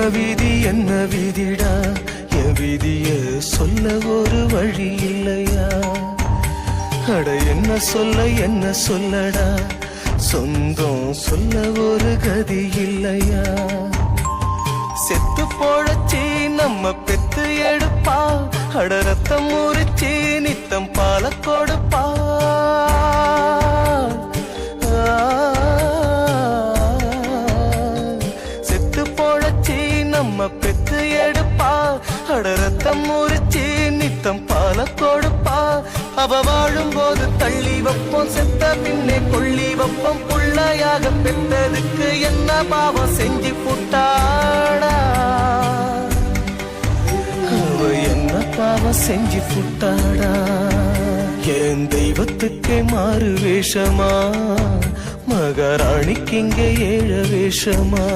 என்ன விதிடா என் விதிய சொல்ல ஒரு வழி இல்லையா? அட என்ன சொல்லடா சொந்தம் சொல்ல ஒரு கதி இல்லையா? செத்து போழச்சி நம்ம பெத்து எடுப்பா, அட ரத்தம் முறிச்சி நித்தம் பால கொடுப்பா. செத்து போழச்சி நம்ம பெத்து எடுப்பா, அட ரத்தம் முறிச்சி நித்தம் பால கொடுப்பா. அவ வாழும் போது தள்ளி வைப்போம், செத்த பின்னே கொள்ளி வைப்போம். புள்ளையாக பெற்றதுக்கு என்ன பாவம் செஞ்சு புட்டாடா? அவ என்ன பாவம் செஞ்சு புட்டாடா? என் தெய்வத்துக்கே மாறு வேஷமா, மகாராணிக்கு இங்கே ஏழ வேஷமா?